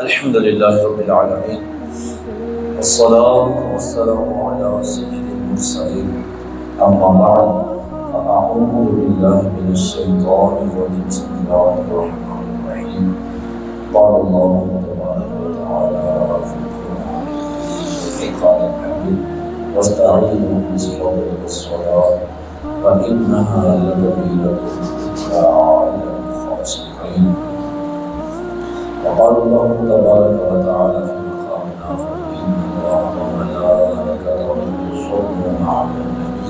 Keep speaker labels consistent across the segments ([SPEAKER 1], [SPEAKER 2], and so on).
[SPEAKER 1] الحمد لله رب العالمين والصلاة والسلام على سيد المرسلين أما بعد فأعوذ بالله من الشيطان الرجيم بسم الله الرحمن الرحيم قال الله تبارك وتعالى في القرآن الفرقان الحميد واستعينوا بالصبر والصلاة وإنها لكبيرة إلا على الخاشعين. وقال الله تبارك وتعالى في مقام آخر إن الله وملائكته يصلون على النبي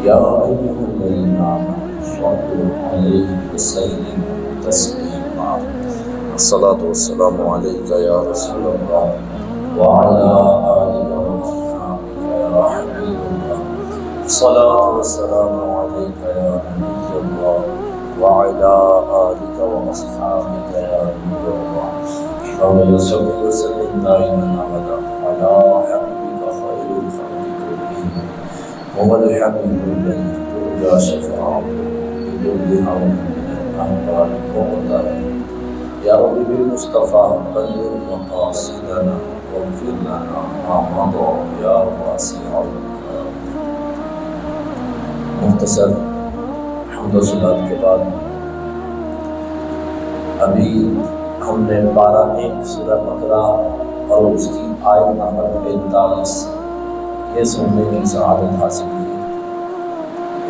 [SPEAKER 1] يا أيها الذين آمنوا صلوا عليه وسلموا تسليما. الصلاة والسلام عليك يا رسول الله وعلى آلك وصحبك يا حبيب الله. الصلاة والسلام عليك يا نبي الله وعلى آلك وأصحابك يا نور الله. اللهم صل وسلم دائما أبدا على حبيبك خير الخلق كلهم هو الحبيب الذي ترجى شفاعته بكل هون من الأهوال المغدر. يا رب بالمصطفى بلغ مقاصدنا واغفر لنا ما مضى يا واسع الكرم. مختصر حمد و صلات کے بعد ابھی ہم نے 12 سورہ بقرہ اور اس کی آیت نمبر 45 یہ سننے کی سعادت حاصل کی.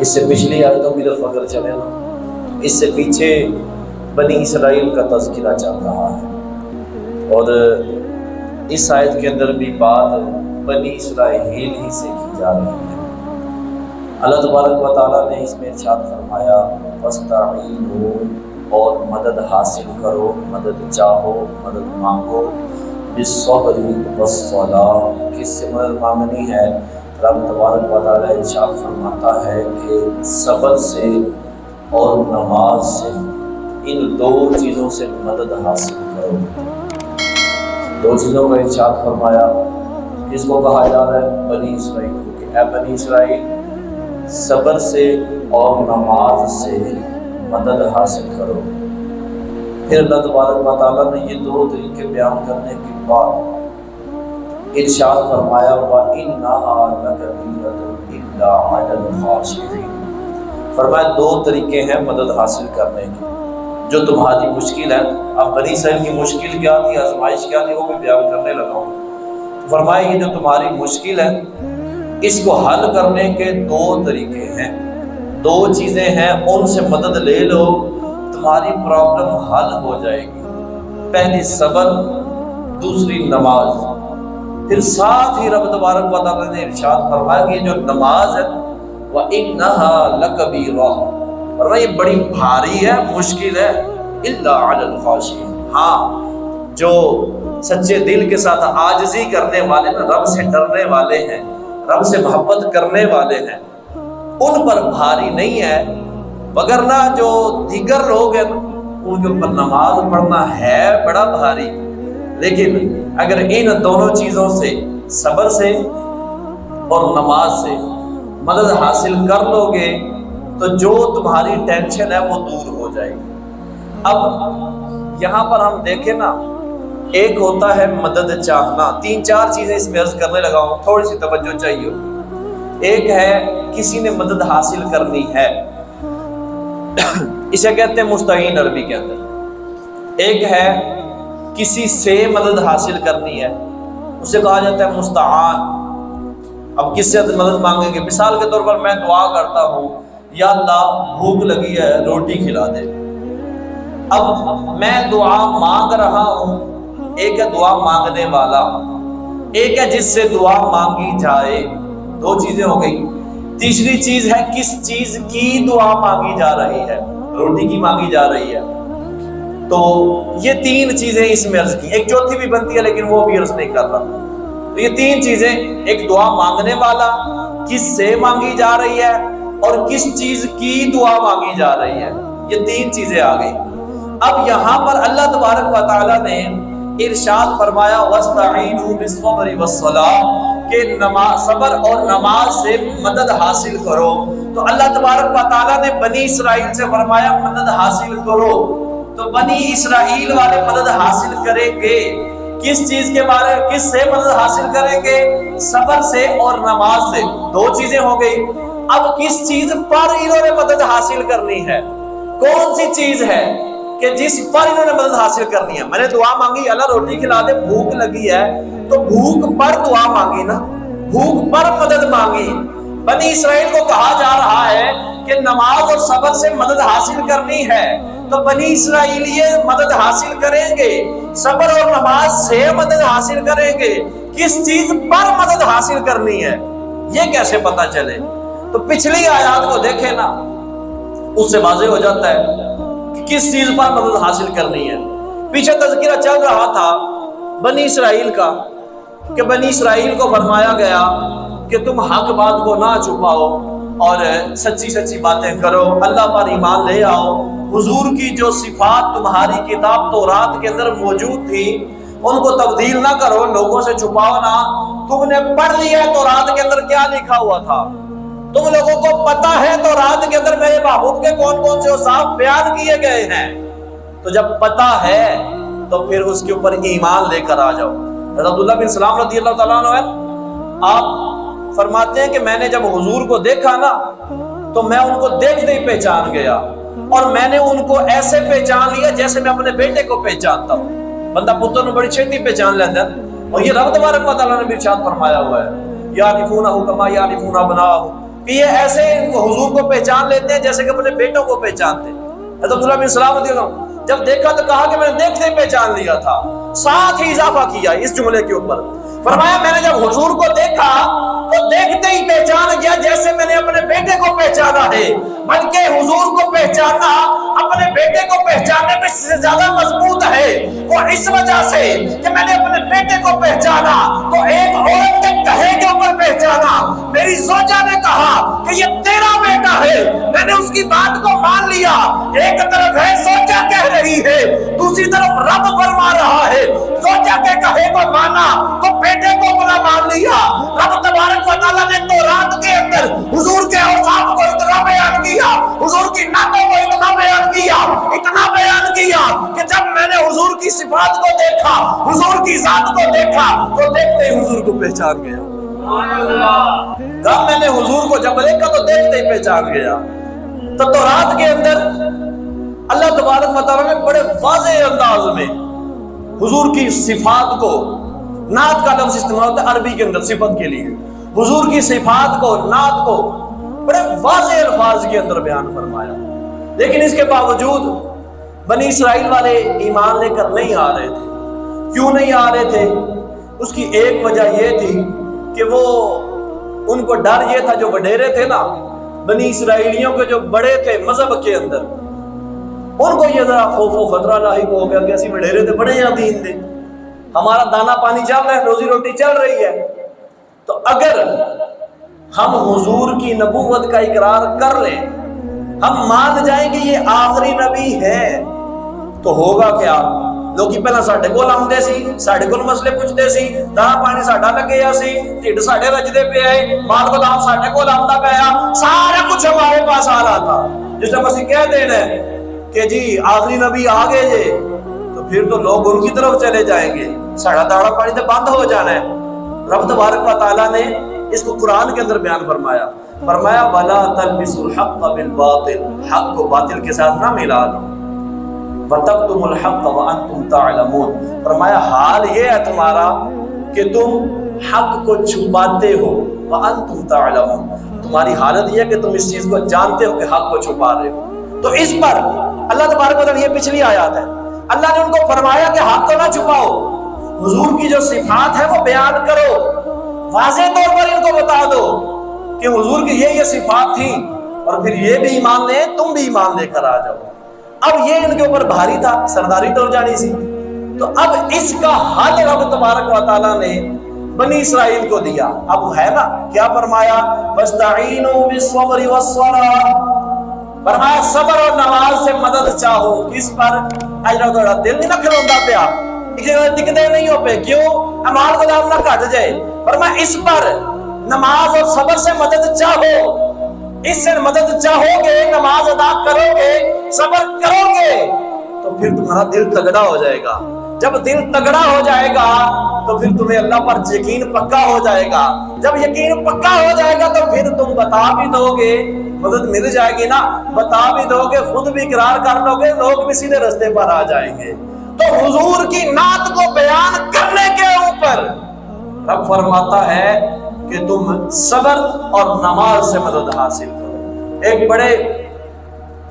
[SPEAKER 1] اس سے پچھلی آیتوں کی طرف اگر چلے نا، اس سے پیچھے بنی اسرائیل کا تذکرہ چل رہا ہے، اور اس آیت کے اندر بھی بات بنی اسرائیل ہی سے کی جا رہی ہے. اللہ تبارک و تعالیٰ نے اس میں ارشاد فرمایا وَاسْتَعِینُوا، اور مدد حاصل کرو، مدد چاہو، مدد مانگو، بِالصَّبْرِ وَالصَّلَاةِ. کس سے مدد مانگنی ہے؟ رب تبارک و تعالیٰ ارشاد فرماتا ہے کہ صبر سے اور نماز سے، ان دو چیزوں سے مدد حاصل کرو. دو چیزوں کا ارشاد فرمایا. کس کو کہا جا رہا ہے؟ بنی اسرائیل کو، کہ اے بنی اسرائیل صبر سے اور نماز سے مدد حاصل کرو. پھر اللہ تبارک و تعالیٰ نے یہ دو طریقے بیان کرنے کے بعد ارشاد فرمایا وَإِنَّهَا لَكَبِيرَةٌ إِلَّا عَلَى الْخَاشِعِينَ. فرمایا دو طریقے ہیں مدد حاصل کرنے کے. جو تمہاری مشکل ہے، اب بنی اسرائیل کی مشکل کیا تھی، آزمائش کیا تھی، وہ میں بیان کرنے لگا ہوں. فرمایا یہ جو تمہاری مشکل ہے اس کو حل کرنے کے دو طریقے ہیں، دو چیزیں ہیں، ان سے مدد لے لو، تمہاری پرابلم حل ہو جائے گی. پہلی صبر، دوسری نماز. پھر ساتھ ہی رب تبارک و تعالیٰ نے ارشاد فرمایا کہ یہ جو نماز ہے وَإِنَّهَا لَكَبِيرَةٌ، اور یہ بڑی بھاری ہے، مشکل ہے، إِلَّا عَلَى الْخَاشِعِينَ. ہاں جو سچے دل کے ساتھ عاجزی کرنے والے ہیں، رب سے ڈرنے والے ہیں، رب سے محبت کرنے والے ہیں، ان پر بھاری نہیں ہے. وگرنہ جو دیگر لوگ ہیں ان کے اوپر نماز پڑھنا ہے بڑا بھاری. لیکن اگر ان دونوں چیزوں سے، صبر سے اور نماز سے مدد حاصل کر لو گے تو جو تمہاری ٹینشن ہے وہ دور ہو جائے گی. اب یہاں پر ہم دیکھیں نا، ایک ہوتا ہے مدد چاہنا. 3-4 چیزیں اس میں عرض کرنے لگا ہوں، تھوڑی سی توجہ چاہیے. ایک ہے کسی نے مدد حاصل کرنی ہے، اسے کہتے ہیں مستعین عربی کے اندر. ایک ہے کسی سے مدد حاصل کرنی ہے، اسے کہا جاتا ہے مستعان. اب کس سے مدد مانگیں گے؟ مثال کے طور پر میں دعا کرتا ہوں یا اللہ بھوک لگی ہے روٹی کھلا دے. اب میں دعا مانگ رہا ہوں. ایک ہے دعا مانگنے والا، ایک ہے جس سے دعا مانگی جائے. دو چیزیں ہو گئی. تیسری چیز ہے کس چیز کی دعا مانگی جا رہی ہے، روٹی کی مانگی جا رہی ہے. تو یہ 3 چیزیں اس میں عرض کی. ایک چوتھی بھی بنتی ہے لیکن وہ بھی عرض نہیں کر رہا. تو یہ 3 چیزیں، ایک دعا مانگنے والا، کس سے مانگی جا رہی ہے، اور کس چیز کی دعا مانگی جا رہی ہے. یہ 3 چیزیں آ گئی. اب یہاں پر اللہ تبارک و تعالیٰ نے ارشاد فرمایا وَاسْتَعِینُوا بِالصَّبْرِ وَالصَّلَاةِ، کہ صبر اور نماز سے مدد حاصل کرو. تو اللہ تبارک و تعالیٰ نے بنی اسرائیل سے فرمایا مدد حاصل کرو. تو بنی اسرائیل والے مدد حاصل کریں گے کس چیز کے بارے میں؟ کس سے مدد حاصل کریں گے؟ صبر سے اور نماز سے، دو چیزیں ہو گئی۔ اب کس چیز پر انہوں نے مدد حاصل کرنی ہے؟ کون سی چیز ہے کہ جس پر انہوں نے مدد حاصل کرنی ہے؟ میں نے دعا مانگی اللہ روٹی کھلا دے، بھوک لگی ہے تو بھوک پر دعا مانگی نا، بھوک پر مدد مانگی۔ بنی اسرائیل کو کہا جا رہا ہے کہ نماز اور صبر سے مدد حاصل کرنی ہے، تو بنی اسرائیل یہ مدد حاصل کریں گے، صبر اور نماز سے مدد حاصل کریں گے۔ کس چیز پر مدد حاصل کرنی ہے یہ کیسے پتا چلے؟ تو پچھلی آیات کو دیکھیں نا، اس سے واضح ہو جاتا ہے کہ کس چیز پر مدد حاصل کرنی ہے۔ پیچھے تذکرہ چل رہا تھا بنی اسرائیل کا کہ بنی اسرائیل کو فرمایا گیا کہ تم حق بات کو نہ چھپاؤ اور سچی سچی باتیں کرو، اللہ پر ایمان لے آؤ، حضور کی جو صفات تمہاری کتاب تورات کے اندر موجود تھی ان کو تبدیل نہ کرو، لوگوں سے چھپاؤ نہ۔ تم نے پڑھ لیا ہے تورات کے اندر کیا لکھا ہوا تھا، تم لوگوں کو پتا ہے تورات کے اندر میرے محبوب کے کون کون سے اوصاف بیان کیے گئے ہیں، تو جب پتا ہے تو پھر اس کے اوپر ایمان لے کر آ جاؤ۔ حضرت عبداللہ بن سلام رضی اللہ تعالیٰ عنہ آپ فرماتے ہیں کہ میں نے جب حضور کو دیکھا نا تو میں ان کو دیکھتے ہی پہچان گیا، اور میں نے ان کو ایسے پہچان لیا جیسے میں اپنے بیٹے کو پہچانتا ہوں۔ بندہ پتر نے بڑی چھیتی پہچان لیتا ہے، اور یہ رب تبارک و تعالیٰ نے بھی ارشاد فرمایا ہوا ہے یعرفونہ کما یعرفون ابناءہم، کہ یہ ایسے حضور کو پہچان لیتے ہیں جیسے کہ اپنے بیٹوں کو پہچانتے ہیں۔ حضرت عبداللہ بن سلام رضی اللہ عنہ جب دیکھا تو کہا کہ میں نے دیکھتے ہی پہچان لیا تھا، ساتھ ہی اضافہ کیا اس جملے کے اوپر، فرمایا میں نے جب حضور کو دیکھا تو دیکھتے ہی پہچان گیا جیسے میں نے اپنے بیٹے کو پہچانا ہے، بلکہ حضور کو پہچاننا اپنے بیٹے کو پہچاننے میں سے زیادہ مضبوط ہے۔ وہ اس وجہ سے کہ میں نے اپنے بیٹے کو پہچانا تو ایک عورت کے کہے کے اوپر پہچانا، میری زوجہ نے کہا کہ یہ تیرا بیٹا ہے، میں نے اس کی بات کو مان لیا۔ ایک طرف ہے زوجہ کہہ رہی ہے، دوسری طرف رب فرما رہا ہے، زوجہ کے کہے کو مانا تو بیٹے کو اپنا مان لیا۔ رب تبارک و تعالیٰ نے تورات کے اندر حضور کے اوصاف کو اتنا بیان کیا، حضور کی نعتوں کو اتنا بیان کیا کہ جب میں نے حضور کی صفات کو دیکھا، حضور کی ذات کو دیکھا تو دیکھتے ہی حضور کو پہچان گیا۔ جب میں نے حضور کو جب دیکھا تو دیکھتے ہی پہچان گیا۔ تو تورات کے اندر اللہ تبارک و تعالیٰ نے بڑے واضح انداز میں حضور کی صفات کو، نعت کا لفظ استعمال ہوتا ہے عربی کے اندر صفت کے لیے، حضور کی صفات کو، نعت کو بڑے واضح الفاظ کے اندر بیان فرمایا۔ لیکن اس کے باوجود بنی اسرائیل والے ایمان لے کر نہیں آ رہے تھے۔ کیوں نہیں آ رہے تھے؟ اس کی ایک وجہ یہ تھی کہ وہ ان کو ڈر یہ تھا، جو وڈیرے تھے نا بنی اسرائیلیوں کے، جو بڑے تھے مذہب کے اندر، ان کو یہ ذرا خوف و خطرہ لاحق ہو گیا کہ ایسی وڈیرے تھے بڑے یا دین دے، ہمارا دانا پانی چل رہا ہے، روزی روٹی چل رہی ہے، تو اگر ہم حضور کی نبوت کا اقرار کر لیں، ہم مان جائیں کہ یہ آخری نبی ہے، تو ہوگا کیا؟ لوکی پہلا ساڈے کول آندے سی، ساڈے کول مسئلے پوچھتے سی، دانا پانی ساڈا لگیا سی، ٹھڈ ساڈے رجدے پہ آئے، مال غلام ساڈے کول آندا پیا، سارا کچھ ہمارے پاس آ رہا تھا۔ جس طرح مسیح کہہ دینا ہے کہ جی آخری نبی آ گئے جے، تو پھر تو لوگ ان کی طرف چلے جائیں گے، ساڈا دانا پانی تو بند ہو جانا ہے۔ رب تبارک و تعالیٰ نے اس کو قرآن کے اندر بیان فرمایا، وَلَا تَلْبِسُوا الْحَقَّ بِالْبَاطِلِ، حق کو باطل کے ساتھ نہ ملا دو، وَتَكْتُمُوا الْحَقَّ وَأَنْتُمْ تَعْلَمُونَ، فرمایا حال یہ ہے تمہارا کہ تم حق کو چھپاتے ہو، وَأَنْتُمْ تَعْلَمُونَ، تمہاری حالت یہ ہے کہ تم اس چیز کو جانتے ہو کہ حق کو چھپا رہے ہو۔ تو اس پر اللہ تبارک و تعالیٰ، یہ پچھلی آیات ہے، اللہ نے ان کو فرمایا کہ حق کو نہ چھپاؤ، حضور کی جو صفات ہے وہ بیان کرو، واضح طور پر ان کو بتا دو کہ حضور کی یہ صفات تھی، اور پھر یہ بھی ایمان لے، تم بھی ایمان لے کر آ جاؤ۔ اب یہ ان کے اوپر بھاری تھا، سرداری ٹر جانی سی، تو اب اس کا حل رب تبارک و تعالیٰ نے بنی اسرائیل کو دیا۔ اب ہے نا کیا فرمایا؟ وَاسْتَعِينُوا بِالصَّبْرِ وَالصَّلَاةِ، فرمایا صبر اور نماز سے مدد چاہو۔ کس پر؟ اجرا تھوڑا دل نہیں نہ کھلوندا پیا، دکھتے نہیں ہو پہ، کیوں؟ امال غلام نہ کٹ جائے، فرمایا اس پر نماز اور صبر سے مدد چاہو، اس سے مدد چاہو گے، نماز ادا کرو گے، صبر کرو گے، تو تو پھر تمہارا دل تگڑا ہو جائے گا. جب دل تگڑا ہو جائے گا تو پھر تمہیں اللہ پر یقین پکا ہو جائے گا. جب یقین پکا ہو جائے گا تو پھر تم بتا بھی دو گے, مدد مل جائے گی نا, بتا بھی دو گے, خود بھی اقرار کر لو گے, لوگ بھی سیدھے راستے پر آ جائیں گے. تو حضور کی نعت کو بیان کرنے کے اوپر رب فرماتا ہے کہ تم صبر اور نماز سے مدد حاصل کرو. ایک بڑے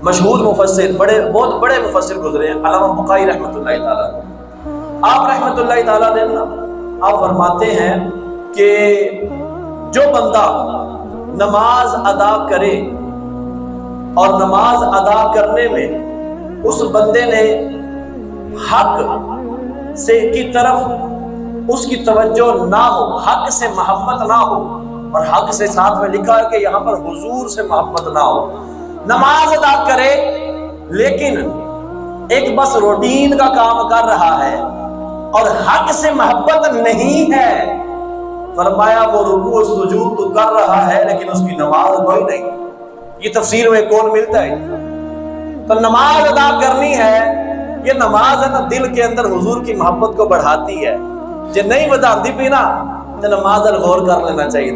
[SPEAKER 1] مشہور مفسر, بہت بڑے مفسر گزرے ہیں, علامہ بخاری رحمۃ اللہ تعالیٰ, آپ رحمۃ اللہ تعالیٰ نے آپ فرماتے ہیں کہ جو بندہ نماز ادا کرے اور نماز ادا کرنے میں اس بندے نے حق سے کی طرف اس کی توجہ نہ ہو, حق سے محبت نہ ہو, اور حق سے ساتھ میں لکھا ہے کہ یہاں پر حضور سے محبت نہ ہو, نماز ادا کرے لیکن ایک بس روٹین کا کام کر رہا ہے اور حق سے محبت نہیں ہے, فرمایا وہ رکوع و سجود تو کر رہا ہے لیکن اس کی نماز کوئی نہیں. یہ تفسیر میں کون ملتا ہے؟ تو نماز ادا کرنی ہے, یہ نماز ہے نا دل کے اندر حضور کی محبت کو بڑھاتی ہے. جو نہیں بتاتی بھی نا تو نماز غور کر لینا چاہیے.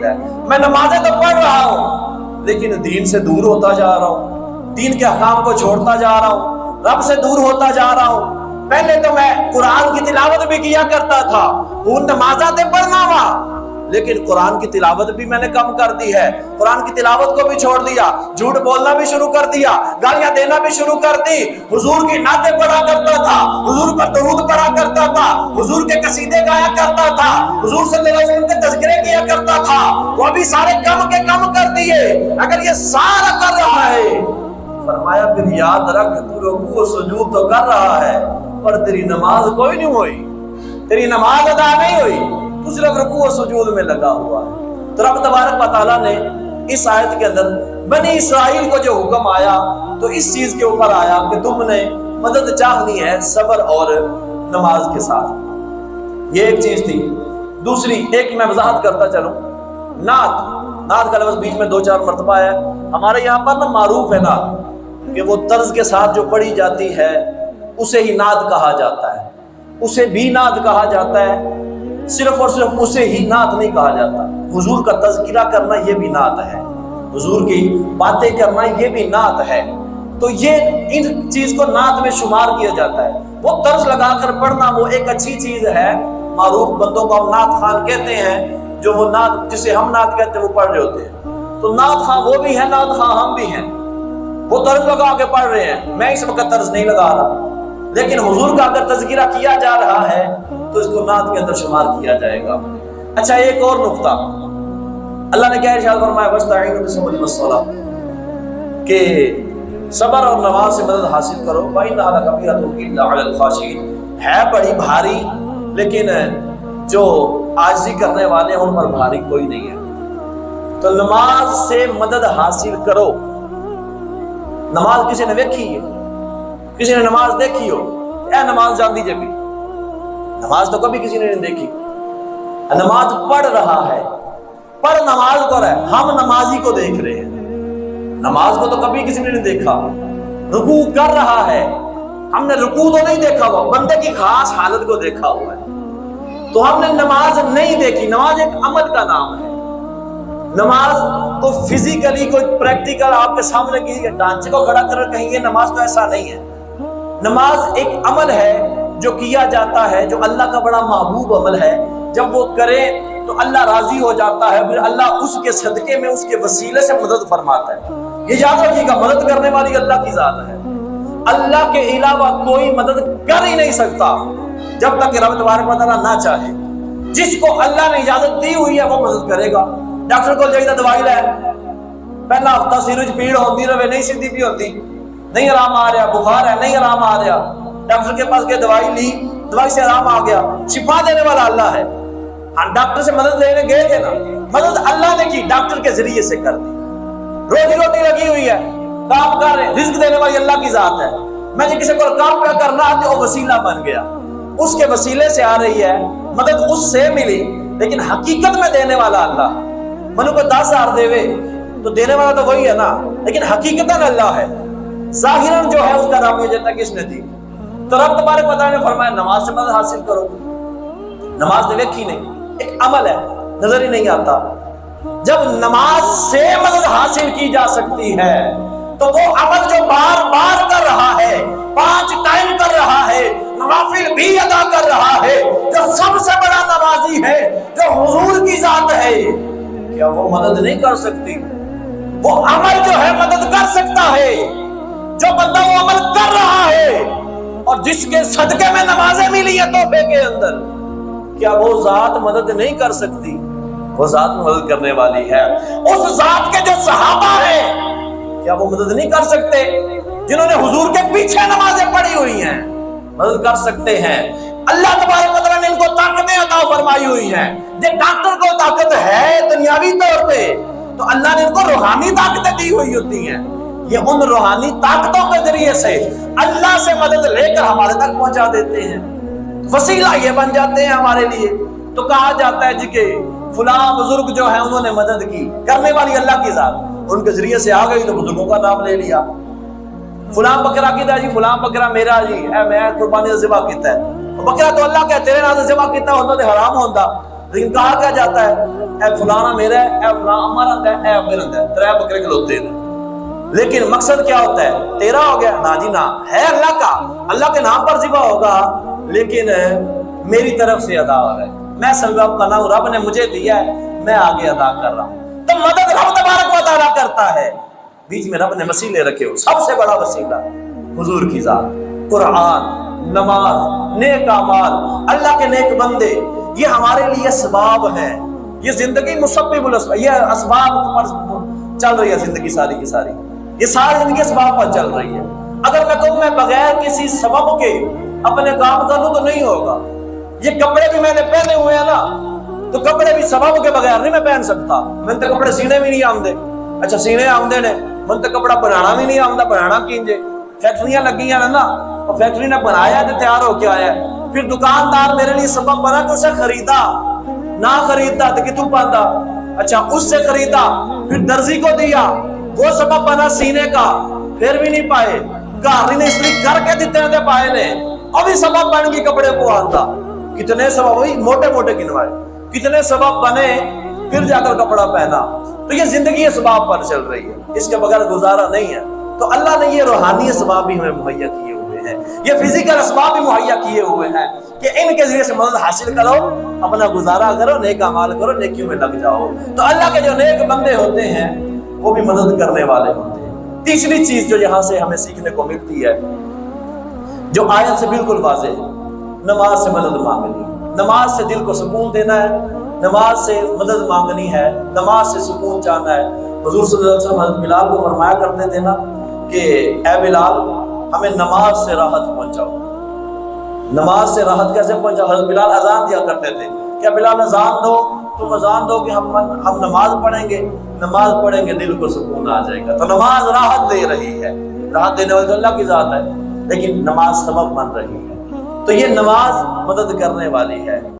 [SPEAKER 1] میں نمازیں تو پڑھ رہا ہوں لیکن دین سے دور ہوتا جا رہا ہوں, دین کے احکام کو چھوڑتا جا رہا ہوں, رب سے دور ہوتا جا رہا ہوں. پہلے تو میں قرآن کی تلاوت بھی کیا کرتا تھا, وہ نمازیں پڑھنا ہوا, لیکن قرآن کی تلاوت بھی میں نے کم کر دی ہے, قرآن کی تلاوت کو بھی چھوڑ دیا, جھوٹ بولنا بھی شروع کر دیا, گالیاں دینا بھی شروع کر دی. حضور کی نعتیں پڑھا کرتا تھا, حضور پر درود پڑھا کرتا تھا, حضور کے قصیدے گایا کرتا تھا, حضور صلی اللہ علیہ وسلم کے تذکرے کیا کرتا تھا, وہ ابھی سارے کم کے کم کر دیے. اگر یہ سارا کر رہا ہے, فرمایا پھر یاد رکھ تو رکوع و سجود تو کر رہا ہے پر تیری نماز کوئی نہیں ہوئی, تیری نماز ادا نہیں ہوئی, تو صرف رکوع و سجود میں لگا ہوا ہے. تو رب تبارک و تعالیٰ نے اس آیت کے اندر بنی اسرائیل کو جو حکم آیا تو اس چیز کے اوپر آیا کہ تم نے مدد چاہنی ہے صبر اور نماز کے ساتھ. یہ ایک چیز تھی. دوسری ایک میں وضاحت کرتا چلوں, نعت کا لفظ بیچ میں 2-4 مرتبہ ہے. ہمارے یہاں پر نا معروف ہے نعت کہ وہ طرز کے ساتھ جو پڑھی جاتی ہے اسے ہی نعت کہا جاتا ہے, اسے بھی نعت کہا جاتا ہے, صرف اور صرف اسے ہی نعت نہیں کہا جاتا. حضور کا تذکرہ کرنا یہ بھی نعت ہے, حضور کی باتیں کرنا یہ بھی نعت ہے. تو یہ ان چیز کو نعت میں شمار کیا جاتا ہے. وہ طرز لگا کر پڑھنا وہ ایک اچھی چیز ہے. معروف بندوں کو ہم نعت خوان کہتے ہیں, جو وہ نعت جسے ہم نعت کہتے ہیں وہ پڑھ رہے ہوتے ہیں. تو نعت خواں وہ بھی ہیں, نعت خواں ہم بھی ہیں. وہ طرز لگا کے پڑھ رہے ہیں, میں اس وقت طرز نہیں لگا رہا, لیکن حضور کا اگر تذکرہ کیا جا رہا ہے تو اس کو نعت کے اندر شمار کیا جائے گا. اچھا ایک اور نقطہ, اللہ نے کیا ارشاد فرمایا وَاسْتَعِينُوا بِالصَّبْرِ وَالصَّلَاةِ کہ صبر اور نماز سے مدد حاصل کرو. وَإِنَّهَا لَكَبِيرَةٌ إِلَّا عَلَى الْخَاشِعِينَ, ہے بڑی بھاری لیکن جو عاجزی کرنے والے ہیں ان پر بھاری کوئی نہیں ہے. تو نماز سے مدد حاصل کرو. نماز کسی نے دیکھی ہے, کسی نے نماز دیکھی ہو, اے نماز جان دیجئے بھی, نماز تو کبھی کسی نے نہیں دیکھی. نماز پڑھ رہا ہے, پڑھ نماز کو رہا ہے, ہم نمازی کو دیکھ رہے ہیں, نماز کو تو کبھی کسی نے نہیں دیکھا. رکوع کر رہا ہے, ہم نے رکوع تو نہیں دیکھا ہوا, بندے کی خاص حالت کو دیکھا ہوا ہے. تو ہم نے نماز نہیں دیکھی. نماز ایک عمل کا نام ہے. نماز کو فزیکلی کوئی پریکٹیکل آپ کے سامنے کسی ڈھانچے کو کھڑا کر کہیں گے نماز تو ایسا نہیں ہے. نماز ایک عمل ہے جو کیا جاتا ہے, جو اللہ کا بڑا محبوب عمل ہے. جب وہ کرے تو اللہ راضی ہو جاتا ہے, پھر اللہ اس کے صدقے میں اس کے وسیلے سے مدد فرماتا ہے. یہ یاد رکھیے گا, مدد کرنے والی اللہ کی ذات ہے. اللہ کے علاوہ کوئی مدد کر ہی نہیں سکتا جب تک کہ رب تبارک و تعالیٰ نہ چاہے. جس کو اللہ نے اجازت دی ہوئی ہے وہ مدد کرے گا. ڈاکٹر کو جائیے دوائی لے, پہلا ہفتہ سیرج پیڑ ہوتی رہے, نہیں سیدھی بھی ہوتی, نہیں آرام آ رہا, بخار ہے نہیں آرام آ رہا, ڈاکٹر کے پاس گئے دوائی لی, دوائی سے آرام آ گیا. شفا دینے والا اللہ ہے. ہاں ڈاکٹر سے مدد لینے گئے تھے نا, مدد اللہ نے کی, ڈاکٹر کے ذریعے سے کر دی. روزی روٹی لگی ہوئی ہے, کام کر رہے, رزق دینے والی اللہ کی ذات ہے. میں نے کسی کو کام پہ کرنا آتے وہ وسیلہ بن گیا, اس کے وسیلے سے آ رہی ہے مدد, اس سے ملی. لیکن حقیقت میں دینے والا اللہ, منو کو 10,000 دے تو دینے والا تو وہی ہے نا, لیکن حقیقتاً اللہ ہے. ظاہراً جو ہے اس کا نام یہ جاتا کس نے دی, تو رب تبارک و تعالیٰ نے فرمایا نماز سے مدد حاصل کرو. نماز نے دیکھی نہیں، ایک عمل ہے، نظر ہی نہیں آتا. جب نماز سے مدد حاصل کی جا سکتی ہے تو وہ عمل جو بار بار کر رہا ہے، 5 ٹائم کر رہا ہے، نوافل بھی ادا کر رہا ہے، جو سب سے بڑا نمازی ہے، جو حضور کی ذات ہے، کیا وہ مدد نہیں کر سکتی؟ وہ عمل جو ہے مدد کر سکتا ہے. جو بندہ وہ عمل کر رہا ہے اور جس کے صدقے میں نمازیں ملی ہیں تحفے کے اندر، کیا وہ ذات مدد نہیں کر سکتی؟ وہ ذات مدد کرنے والی ہے. اس ذات کے جو صحابہ ہیں کیا وہ مدد نہیں کر سکتے؟ جنہوں نے حضور کے پیچھے نمازیں پڑھی ہوئی ہیں، مدد کر سکتے ہیں. اللہ تبارک و تعالیٰ نے ان کو طاقتیں عطا فرمائی ہوئی ہیں. جب ڈاکٹر کو طاقت ہے دنیاوی طور پہ تو اللہ نے ان کو روحانی طاقتیں دی ہوئی ہوتی ہیں. یہ ان روحانی طاقتوں کے ذریعے سے اللہ سے مدد لے کر ہمارے تک پہنچا دیتے ہیں. وسیلہ یہ بن جاتے ہیں ہمارے لیے. تو کہا جاتا ہے جی کہ فلاں بزرگ جو ہیں انہوں نے مدد کی، کرنے والی اللہ کی ذات ان کے ذریعے سے آ گئی تو بزرگوں کا نام لے لیا. فلاں بکرا کیتا جی، فلاں بکرا میرا جی، اے میں قربانی ذبح کیتا ہے. بکرا تو اللہ کہ تیرے نام سے ذبح کیتا ہوتا تو حرام ہوتا، لیکن کہا کیا جاتا ہے اے فلانا میرا ہے، اے فلاں ہمارا ہے، اے میرا ہے. 3 بکرے کھلوتے ہیں، لیکن مقصد کیا ہوتا ہے؟ تیرا ہو گیا؟ نا جی نا، ہے اللہ کا، اللہ کے نام پر ذبح ہوگا لیکن میری طرف سے ادا ہو رہا ہے. میں سبب کا نام رب نے مجھے دیا ہے، میں آگے ادا کر رہا ہوں. تو مدد رب تبارک و تعالیٰ کرتا ہے. بیچ میں رب نے وسیلے رکھے ہو. سب سے بڑا وسیلہ حضور کی ذات، قرآن، نماز، نیک اعمال، اللہ کے نیک بندے، یہ ہمارے لیے اسباب ہیں. یہ زندگی مسبب الاسباب، یہ اسباب پر چل رہی ہے زندگی ساری کی ساری. یہ ساری زندگی اسباب پر چل رہی ہے. اگر میں کہوں میں بغیر کسی سبب کے اپنے کام کر لوں تو نہیں ہوگا. یہ کپڑے بھی میں نے پہنے ہوئے ہیں نا، تو کپڑے بھی سبب کے بغیر نہیں میں پہن سکتا. میں تو کپڑے سینے بھی نہیں آمدے. اچھا سینے آمدے نے، من تو کپڑا بنانا بھی نہیں آمدہ، بنانا کینجے. فیکٹریاں لگی ہیں نا، اور فیکٹری نے بنایا تو تیار ہو کے آیا ہے. پھر دکاندار میرے لیے سبب بنا کہ اسے خریدا، نہ خریدتا تو کتوں پاتا. اچھا اس سے خریدا، پھر درزی کو دیا، وہ سبب بنا سینے کا، پھر بھی نہیں پائے. گھر نے اس لیے کر کے دیتے ہیں پائے نے، ابھی سبب بن گئی کپڑے کو آتا. کتنے سبب ہوئی موٹے موٹے گنوائے، کتنے سبب بنے پھر جا کر کپڑا پہنا. تو یہ زندگی اسباب پر چل رہی ہے، اس کے بغیر گزارا نہیں ہے. تو اللہ نے یہ روحانی اسباب بھی ہمیں مہیا کیے ہوئے ہیں، یہ فزیکل اسباب بھی مہیا کیے ہوئے ہیں کہ ان کے ذریعے سے مدد حاصل کرو، اپنا گزارا کرو، نیک اعمال کرو، نیکیوں میں لگ جاؤ. تو اللہ کے جو نیک بندے ہوتے ہیں وہ بھی مدد کرنے والے ہوتے ہیں. تیسری چیز جو یہاں سے ہمیں سیکھنے کو ملتی ہے، جو آیت سے بالکل واضح ہے، نماز سے مدد مانگنی. نماز سے دل کو سکون دینا ہے، نماز سے مدد مانگنی ہے، نماز سے سکون چاہنا ہے. حضور صلی اللہ علیہ وسلم حضرت بلال کو فرمایا کرتے تھے نا کہ اے بلال ہمیں نماز سے راحت پہنچاؤ. نماز سے راحت کیسے پہنچاؤ؟ حضرت بلال اذان دیا کرتے تھے. کیا بلال اذان دو، تم اذان دو کہ ہم نماز پڑھیں گے، نماز پڑھیں گے دل کو سکون آ جائے گا. تو نماز راحت دے رہی ہے، راحت دینے والی اللہ کی ذات ہے، لیکن نماز سبب بن رہی ہے. تو یہ نماز مدد کرنے والی ہے.